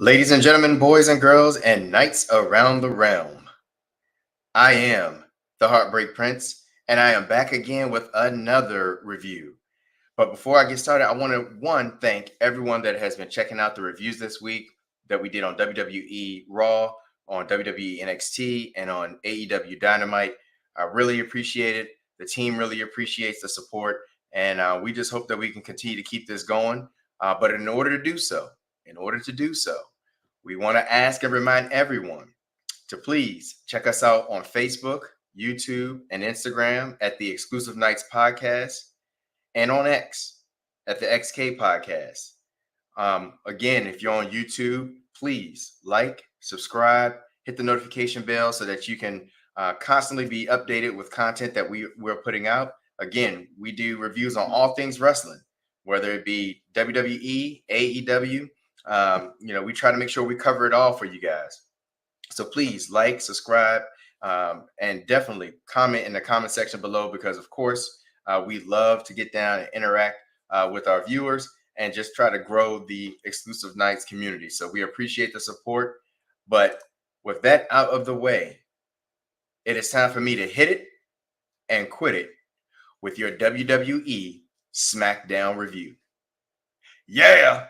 Ladies and gentlemen, boys and girls, and knights around the realm, I am the Heartbreak Prince, and I am back again with another review. But before I get started, I want to, thank everyone that has been checking out the reviews this week that we did on WWE Raw, on WWE NXT, and on AEW Dynamite. I really appreciate it. The team really appreciates the support, and we just hope that we can continue to keep this going. But in order to do so, we want to ask and remind everyone to please check us out on Facebook, YouTube, and Instagram at the Exclusive Nights Podcast, and on X at the XK Podcast. Again, if you're on YouTube, please like, subscribe, hit the notification bell so that you can constantly be updated with content that we're putting out. Again, we do reviews on all things wrestling, whether it be WWE, AEW. We try to make sure we cover it all for you guys. So please like, subscribe, and definitely comment in the comment section below, because of course we love to get down and interact with our viewers and just try to grow the Exclusive Nights community. So we appreciate the support. But with that out of the way, it is time for me to hit it and quit it with your WWE SmackDown review. Yeah!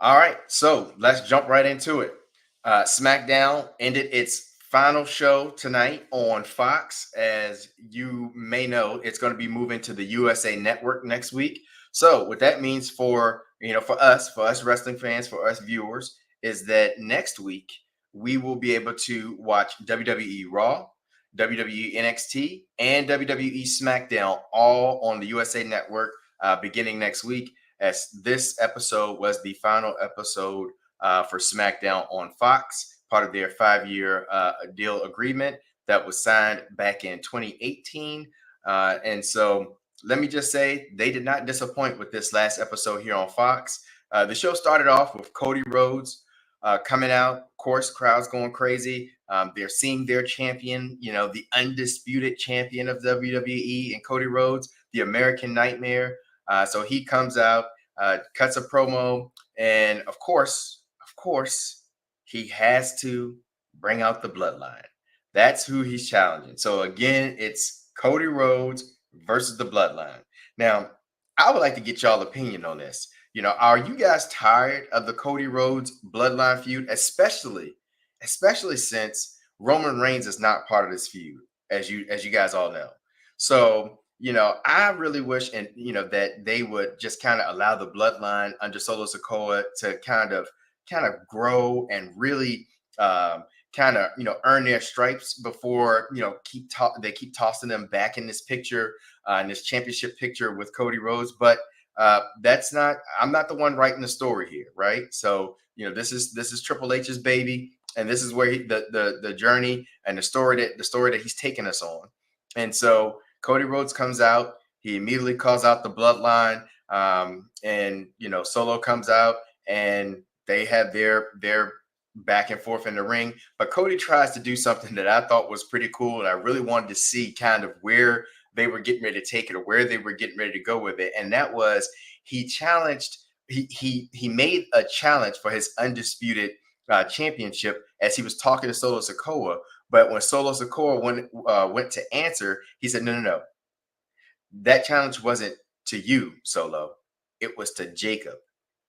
All right, so let's jump right into it. SmackDown ended its final show tonight on Fox. As you may know, it's going to be moving to the USA Network next week. So what that means for us wrestling fans, for us viewers, is that next week we will be able to watch WWE Raw, WWE NXT, and WWE SmackDown all on the USA Network beginning next week, as this episode was the final episode for SmackDown on Fox, part of their 5-year deal agreement that was signed back in 2018. And so let me just say, they did not disappoint with this last episode here on Fox. The show started off with Cody Rhodes coming out. Of course, crowds going crazy. They're seeing their champion, the undisputed champion of WWE, and Cody Rhodes, the American Nightmare. So he comes out, cuts a promo, and of course, he has to bring out the bloodline. That's who he's challenging. So again, it's Cody Rhodes versus the bloodline. Now, I would like to get y'all opinion on this. Are you guys tired of the Cody Rhodes bloodline feud, especially since Roman Reigns is not part of this feud, as you guys all know? So, I really wish that they would just kind of allow the bloodline under Solo Sikoa to kind of grow and really earn their stripes before they keep tossing them back in this picture, in this championship picture with Cody Rhodes. But I'm not the one writing the story here, right? So this is Triple H's baby, and this is where the journey and the story that he's taking us on. And so Cody Rhodes comes out, he immediately calls out the bloodline, and Solo comes out, and they have their back and forth in the ring. But Cody tries to do something that I thought was pretty cool, and I really wanted to see kind of where they were getting ready to take it, or where they were getting ready to go with it. And that was, he made a challenge for his undisputed championship as he was talking to Solo Sikoa. But when Solo Sikoa went to answer, he said, no. That challenge wasn't to you, Solo. It was to Jacob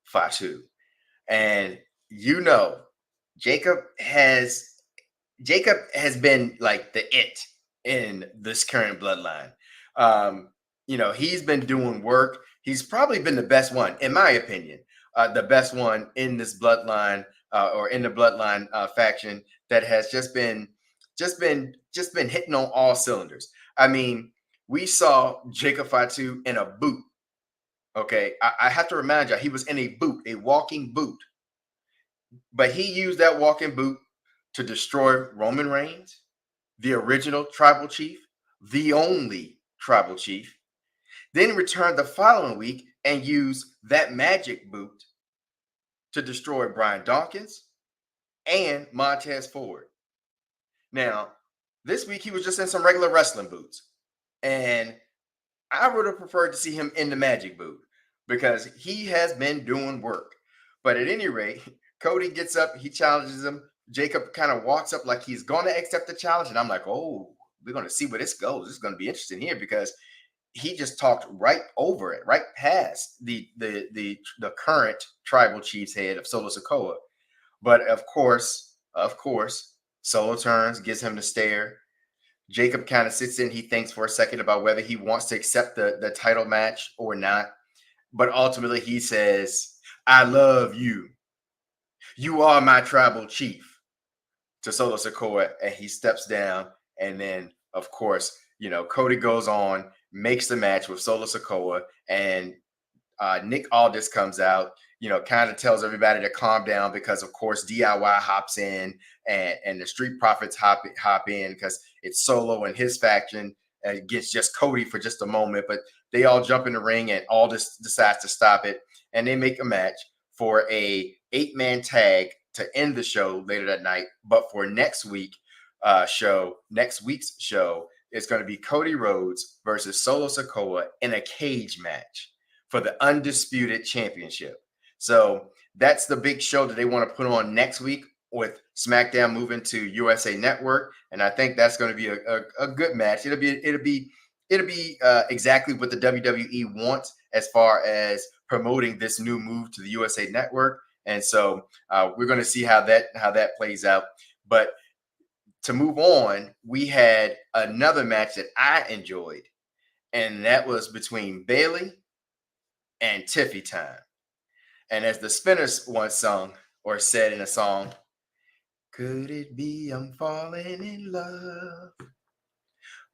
Fatu. And Jacob has been like the it in this current bloodline. He's been doing work. He's probably been the best one, in my opinion. the best one in this bloodline or in the bloodline faction that has just been hitting on all cylinders. I mean, we saw Jacob Fatu in a boot. Okay, I have to remind you, he was in a boot, a walking boot, but he used that walking boot to destroy Roman Reigns, the original tribal chief, the only tribal chief, then returned the following week and used that magic boot to destroy Brian Dawkins and Montez Ford. Now, this week he was just in some regular wrestling boots. And I would have preferred to see him in the magic boot because he has been doing work. But at any rate, Cody gets up, he challenges him. Jacob kind of walks up like he's going to accept the challenge. And I'm like, oh, we're going to see where this goes. This is going to be interesting here because he just talked right over it, right past the current tribal chief's head of Solo Sikoa. But of course, Solo turns, gives him the stare. Jacob kind of sits in. He thinks for a second about whether he wants to accept the title match or not. But ultimately, he says, I love you. You are my tribal chief to Solo Sikoa. And he steps down. And then, of course, Cody goes on, makes the match with Solo Sikoa. And Nick Aldis comes out, kind of tells everybody to calm down because, of course, DIY hops in and the Street Profits hop in because it's Solo and his faction against just Cody for just a moment. But they all jump in the ring and Aldis decides to stop it. And they make a match for a 8-man tag to end the show later that night. But for next week's show, it's going to be Cody Rhodes versus Solo Sikoa in a cage match for the undisputed championship. So that's the big show that they want to put on next week with SmackDown moving to USA Network, and I think that's going to be a good match. It'll be exactly what the WWE wants as far as promoting this new move to the USA Network, and so we're going to see how that plays out. But to move on, we had another match that I enjoyed, and that was between Bayley and Tiffy Time. And as the Spinners once sung or said in a song, could it be I'm falling in love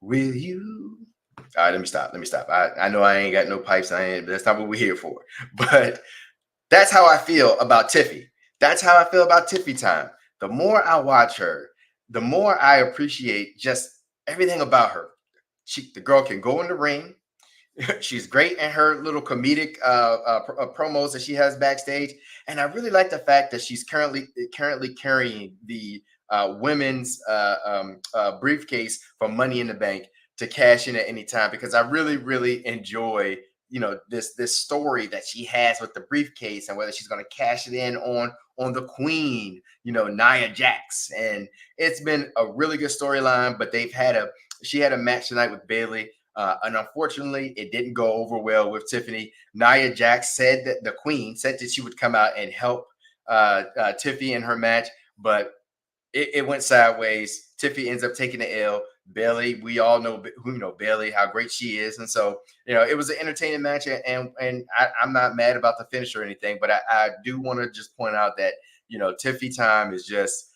with you? All right, let me stop. I know I ain't got no pipes, but that's not what we're here for. But that's how I feel about Tiffy. That's how I feel about Tiffy Time. The more I watch her, the more I appreciate just everything about her. The girl can go in the ring. She's great in her little comedic promos that she has backstage, and I really like the fact that she's currently carrying the women's briefcase for Money in the Bank to cash in at any time because I really enjoy this story that she has with the briefcase and whether she's going to cash it in on the Queen, Nia Jax, and it's been a really good storyline. But she had a match tonight with Bayley. And unfortunately, it didn't go over well with Tiffany. Nia Jax said that the Queen said that she would come out and help Tiffy in her match, but it went sideways. Tiffy ends up taking the L. Bayley, we all know Bayley, how great she is, and so it was an entertaining match, and I'm not mad about the finish or anything, but I do want to just point out that Tiffy Time is just.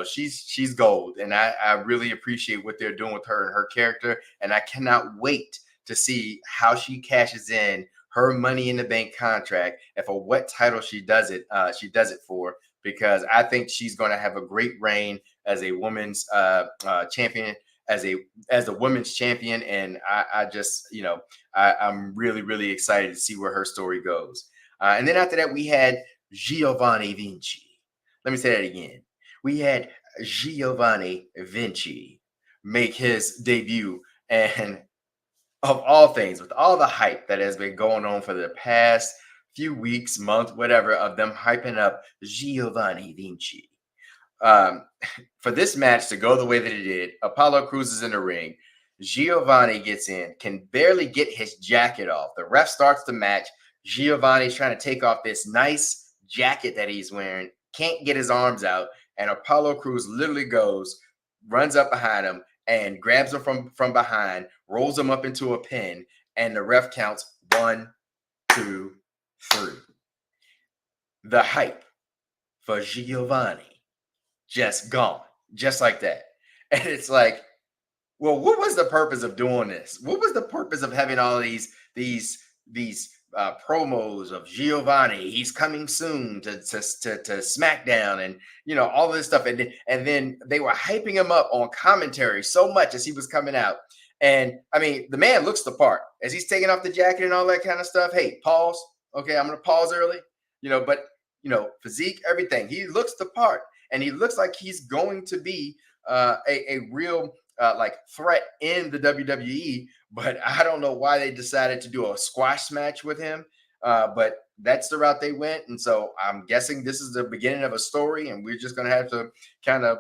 She's gold, and I really appreciate what they're doing with her and her character, and I cannot wait to see how she cashes in her Money in the Bank contract and for what title she does it for, because I think she's going to have a great reign as a women's champion, as a women's champion, and I'm really excited to see where her story goes. And then after that, we had Giovanni Vinci. Let me say that again. We had Giovanni Vinci make his debut, and of all things, with all the hype that has been going on for the past few weeks, month, whatever, of them hyping up Giovanni Vinci. For this match to go the way that it did, Apollo Crews is in the ring. Giovanni gets in, can barely get his jacket off. The ref starts the match. Giovanni's trying to take off this nice jacket that he's wearing, can't get his arms out. And Apollo Crews literally runs up behind him and grabs him from behind, rolls him up into a pin, and the ref counts 1, 2, 3. the hype for Giovanni just gone, just like that. And it's like, well, what was the purpose of doing this? What was the purpose of having all these promos of Giovanni? He's coming soon to SmackDown, and all this stuff, and then they were hyping him up on commentary so much as he was coming out. And I mean, the man looks the part as he's taking off the jacket and all that kind of stuff. Hey, pause. Okay, I'm gonna pause early. But physique, everything. He looks the part, and he looks like he's going to be a real like threat in the WWE. But I don't know why they decided to do a squash match with him. But that's the route they went, and so I'm guessing this is the beginning of a story, and we're just gonna have to kind of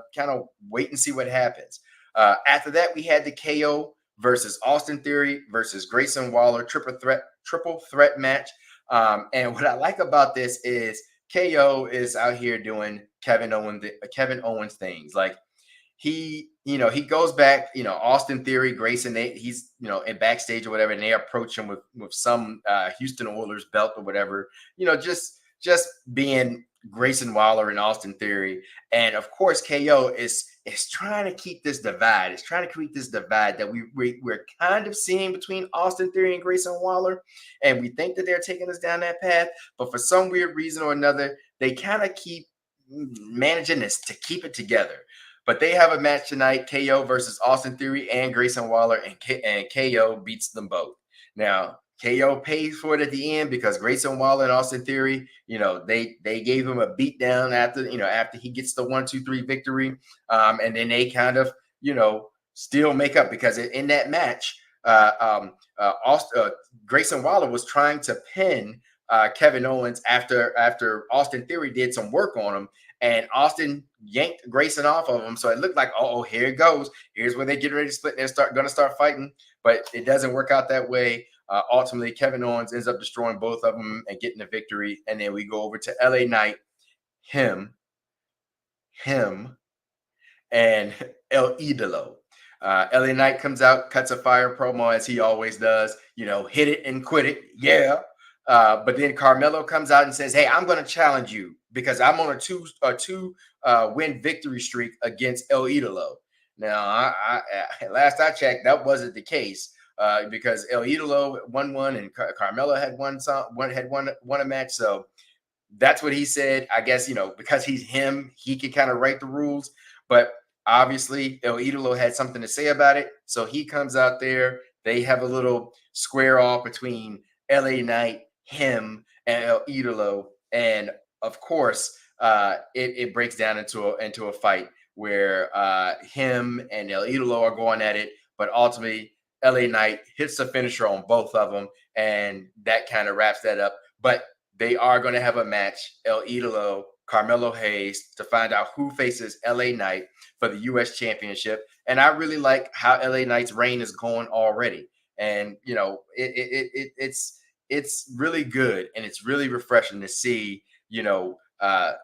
wait and see what happens. After that, we had the KO versus Austin Theory versus Grayson Waller triple threat match. And what I like about this is KO is out here doing Kevin Owens things. Like he goes back, Austin Theory, Grayson, he's in backstage or whatever, and they approach him with some Houston Oilers belt or whatever, just being Grayson Waller and Austin Theory. And of course, KO is trying to keep this divide. It's trying to create this divide that we're kind of seeing between Austin Theory and Grayson Waller. And we think that they're taking us down that path. But for some weird reason or another, they kind of keep managing this to keep it together. But they have a match tonight, KO versus Austin Theory and Grayson Waller, and KO beats them both. Now, KO pays for it at the end because Grayson Waller and Austin Theory, they gave him a beat down after he gets the 1-2-3 victory. And then they kind of, still make up, because in that match, Grayson Waller was trying to pin Kevin Owens after Austin Theory did some work on him, and Austin yanked Grayson off of him. So it looked like, oh, here it goes. Here's where they get ready to split. They're going to start fighting, but it doesn't work out that way. Ultimately, Kevin Owens ends up destroying both of them and getting the victory. And then we go over to LA Knight, him, and El Idolo. LA Knight comes out, cuts a fire promo as he always does. Hit it and quit it. Yeah. But then Carmelo comes out and says, "Hey, I'm going to challenge you because I'm on a two win victory streak against El Idolo." Now, last I checked, that wasn't the case because El Idolo won one and Carmelo had won a match. So that's what he said. I guess because he's him, he can kind of write the rules. But obviously, El Idolo had something to say about it, so he comes out there. They have a little square off between LA Knight, him, and El Idolo, and of course, it breaks down into a fight where him and El Idolo are going at it, but ultimately LA Knight hits the finisher on both of them, and that kind of wraps that up. But they are going to have a match, El Idolo, Carmelo Hayes, to find out who faces LA Knight for the U.S. Championship. And I really like how LA Knight's reign is going already. And it's really good, and it's really refreshing to see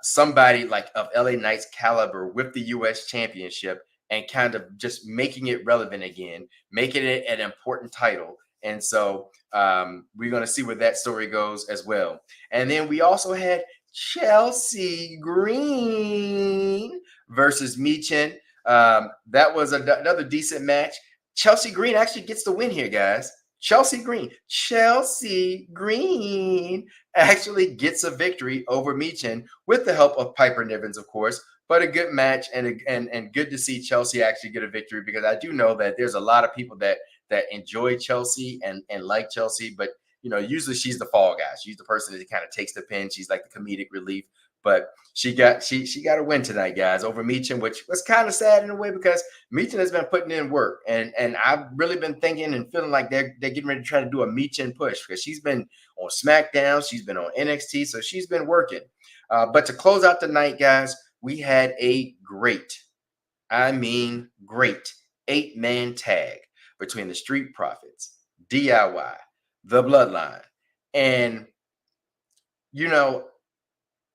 somebody like of LA Knight's caliber with the U.S. Championship and kind of just making it relevant again, making it an important title. And so we're going to see where that story goes as well. And then we also had Chelsea Green versus Michin. That was another decent match. Chelsea Green actually gets the win here, guys. Chelsea Green actually gets a victory over Michin with the help of Piper Nivens, of course. But a good match, and good to see Chelsea actually get a victory, because I do know that there's a lot of people that enjoy Chelsea and like Chelsea, but usually she's the fall guy. She's the person that kind of takes the pin. She's like the comedic relief. But she got a win tonight, guys, over Michin, which was kind of sad in a way because Michin has been putting in work, and I've really been thinking and feeling like they're getting ready to try to do a Michin push, because she's been on SmackDown, she's been on NXT, so she's been working. But to close out the night, guys, we had a great 8-man tag between the Street Profits, DIY, the Bloodline, and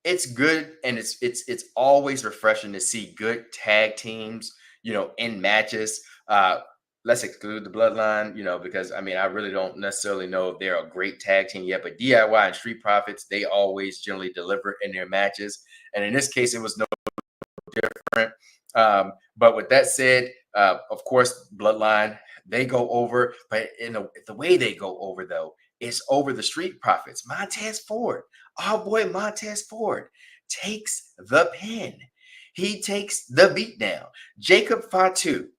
it's good, and it's always refreshing to see good tag teams, in matches. let's exclude the Bloodline, because I mean, I really don't necessarily know if they're a great tag team yet, but DIY and Street Profits, they always generally deliver in their matches. And in this case, it was no different. But with that said, of course, Bloodline, they go over, but the way they go over, though, is over the Street Profits. Montez Ford, our boy Montez Ford, takes the pin. He takes the beatdown. Jacob Fatu,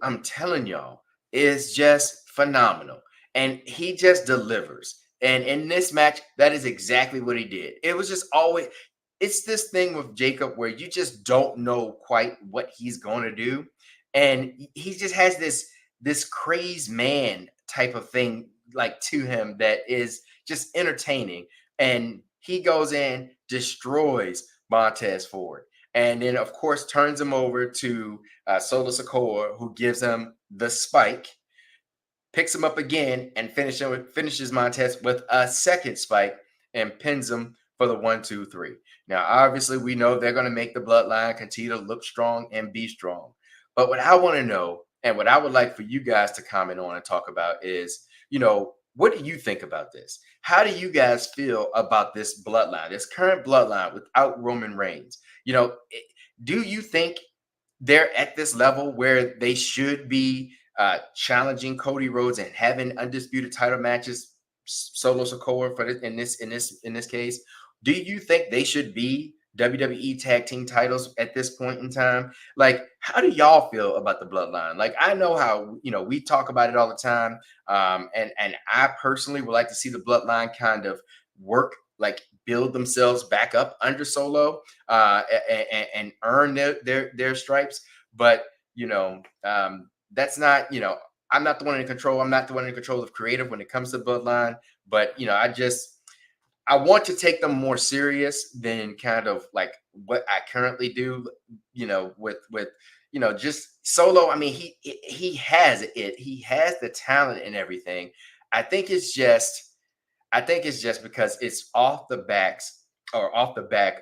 I'm telling y'all, is just phenomenal. And he just delivers. And in this match, that is exactly what he did. It was just always, it's this thing with Jacob where you just don't know quite what he's going to do. And he just has this crazed man type of thing like to him that is just entertaining. And he goes in, destroys Montez Ford, and then of course turns him over to Solo Sikoa, who gives him the spike, picks him up again, and finishes Montez with a second spike and pins him for the 1-2-3. Now, obviously, we know they're going to make the Bloodline continue to look strong and be strong. But what I want to know, and what I would like for you guys to comment on and talk about is, what do you think about this? How do you guys feel about this bloodline, this current bloodline without Roman Reigns? Do you think they're at this level where they should be challenging Cody Rhodes and having undisputed title matches, Solo Sikoa for this, in this case? Do you think they should be WWE tag team titles at this point in time? Like, how do y'all feel about the bloodline? Like, I know how, we talk about it all the time. And I personally would like to see the bloodline kind of work, like build themselves back up under Solo and earn their stripes. But, that's not, I'm not the one in control. I'm not the one in control of creative when it comes to bloodline. But, I want to take them more serious than kind of like what I currently do, with just Solo. I mean, he has it. He has the talent and everything. I think it's just because it's off the back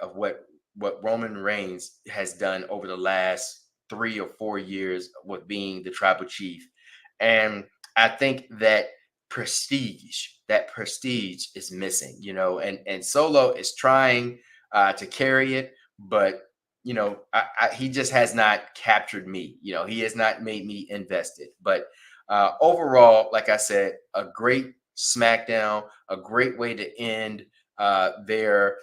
of what Roman Reigns has done over the last 3 or 4 years with being the tribal chief. And I think that prestige is missing, and Solo is trying to carry it, but he just has not captured me. He has not made me invested. But overall, like I said, a great SmackDown, a great way to end their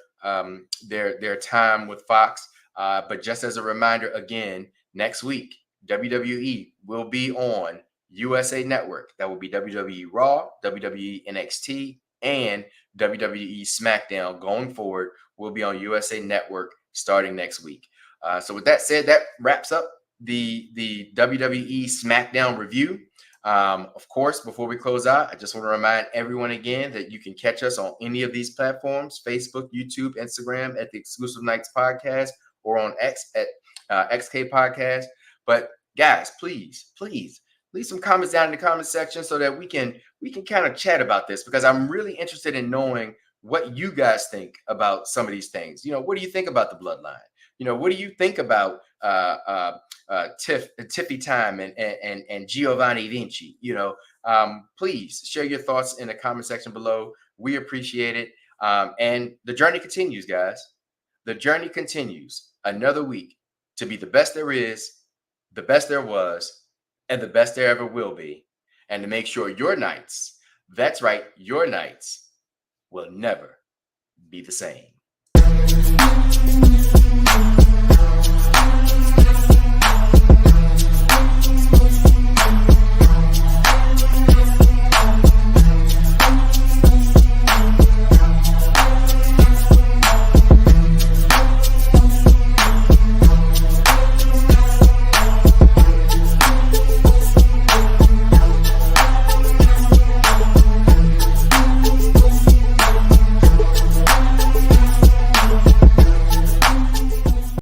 time with Fox. But just as a reminder, again, next week WWE will be on USA Network. That will be WWE Raw, WWE NXT, and WWE SmackDown going forward will be on USA Network starting next week. So with that said, that wraps up the WWE SmackDown review. Of course, before we close out, I just want to remind everyone again that you can catch us on any of these platforms: Facebook, YouTube, Instagram at the Exclusive Nights Podcast, or on X at XK Podcast. But guys, please leave some comments down in the comment section so that we can kind of chat about this, because I'm really interested in knowing what you guys think about some of these things. What do you think about the bloodline? What do you think about Tiffy Time and Giovanni Vinci? Please share your thoughts in the comment section below. We appreciate it. And the journey continues, guys. The journey continues. Another week to be the best there is, the best there was, and the best there ever will be. And to make sure your nights, that's right, your nights will never be the same.